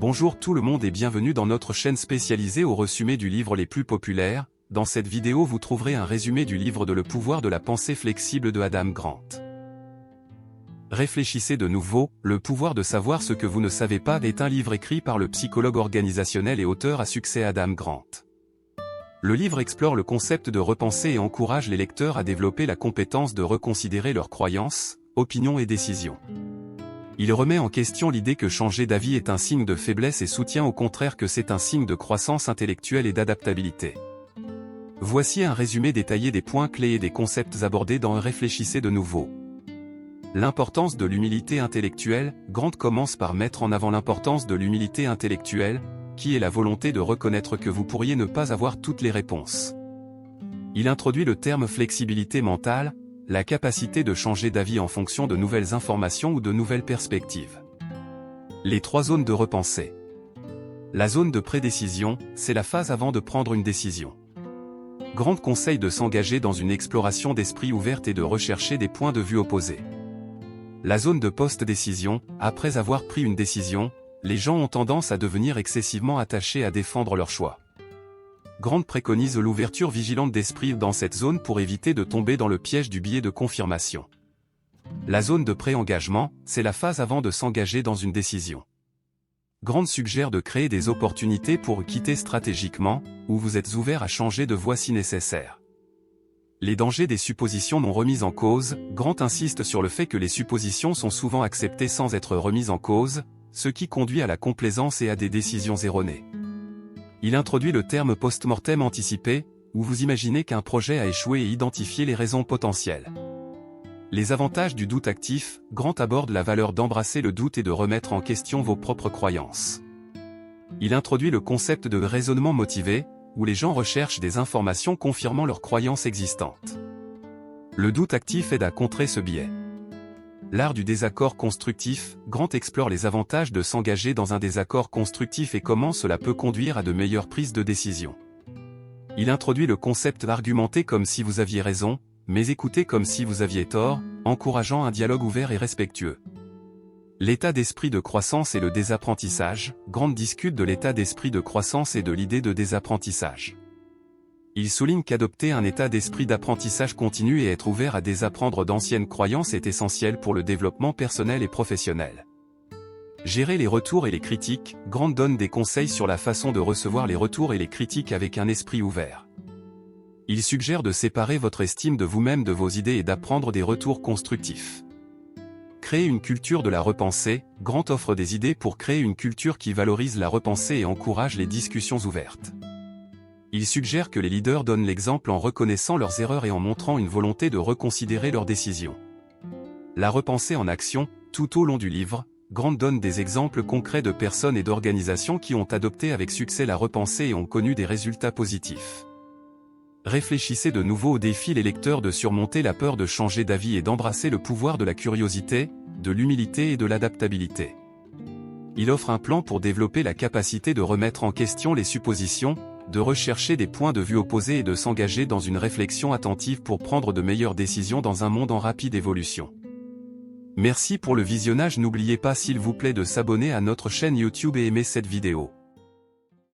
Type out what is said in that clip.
Bonjour tout le monde et bienvenue dans notre chaîne spécialisée au résumé du livre les plus populaires. Dans cette vidéo vous trouverez un résumé du livre de Le pouvoir de la pensée flexible de Adam Grant. Réfléchissez de nouveau, Le pouvoir de savoir ce que vous ne savez pas est un livre écrit par le psychologue organisationnel et auteur à succès Adam Grant. Le livre explore le concept de repenser et encourage les lecteurs à développer la compétence de reconsidérer leurs croyances, opinions et décisions. Il remet en question l'idée que changer d'avis est un signe de faiblesse et soutient au contraire que c'est un signe de croissance intellectuelle et d'adaptabilité. Voici un résumé détaillé des points clés et des concepts abordés dans Réfléchissez de nouveau. L'importance de l'humilité intellectuelle. Grant commence par mettre en avant l'importance de l'humilité intellectuelle, qui est la volonté de reconnaître que vous pourriez ne pas avoir toutes les réponses. Il introduit le terme flexibilité mentale, la capacité de changer d'avis en fonction de nouvelles informations ou de nouvelles perspectives. Les 3 zones de repensée. La zone de prédécision, c'est la phase avant de prendre une décision. Grant conseille de s'engager dans une exploration d'esprit ouverte et de rechercher des points de vue opposés. La zone de post-décision, après avoir pris une décision, les gens ont tendance à devenir excessivement attachés à défendre leur choix. Grant préconise l'ouverture vigilante d'esprit dans cette zone pour éviter de tomber dans le piège du biais de confirmation. La zone de pré-engagement, c'est la phase avant de s'engager dans une décision. Grant suggère de créer des opportunités pour quitter stratégiquement, où vous êtes ouvert à changer de voie si nécessaire. Les dangers des suppositions non remises en cause. Grant insiste sur le fait que les suppositions sont souvent acceptées sans être remises en cause, ce qui conduit à la complaisance et à des décisions erronées. Il introduit le terme post-mortem anticipé, où vous imaginez qu'un projet a échoué et identifiez les raisons potentielles. Les avantages du doute actif. Grant aborde la valeur d'embrasser le doute et de remettre en question vos propres croyances. Il introduit le concept de raisonnement motivé, où les gens recherchent des informations confirmant leurs croyances existantes. Le doute actif aide à contrer ce biais. L'art du désaccord constructif. Grant explore les avantages de s'engager dans un désaccord constructif et comment cela peut conduire à de meilleures prises de décision. Il introduit le concept d'argumenter comme si vous aviez raison, mais écouter comme si vous aviez tort, encourageant un dialogue ouvert et respectueux. L'état d'esprit de croissance et le désapprentissage. Grant discute de l'état d'esprit de croissance et de l'idée de désapprentissage. Il souligne qu'adopter un état d'esprit d'apprentissage continu et être ouvert à désapprendre d'anciennes croyances est essentiel pour le développement personnel et professionnel. Gérer les retours et les critiques. Grant donne des conseils sur la façon de recevoir les retours et les critiques avec un esprit ouvert. Il suggère de séparer votre estime de vous-même de vos idées et d'apprendre des retours constructifs. Créer une culture de la repensée. Grant offre des idées pour créer une culture qui valorise la repensée et encourage les discussions ouvertes. Il suggère que les leaders donnent l'exemple en reconnaissant leurs erreurs et en montrant une volonté de reconsidérer leurs décisions. La repensée en action. Tout au long du livre, Grant donne des exemples concrets de personnes et d'organisations qui ont adopté avec succès la repensée et ont connu des résultats positifs. Réfléchissez de nouveau au défi les lecteurs de surmonter la peur de changer d'avis et d'embrasser le pouvoir de la curiosité, de l'humilité et de l'adaptabilité. Il offre un plan pour développer la capacité de remettre en question les suppositions, de rechercher des points de vue opposés et de s'engager dans une réflexion attentive pour prendre de meilleures décisions dans un monde en rapide évolution. Merci pour le visionnage. N'oubliez pas s'il vous plaît de s'abonner à notre chaîne YouTube et aimer cette vidéo.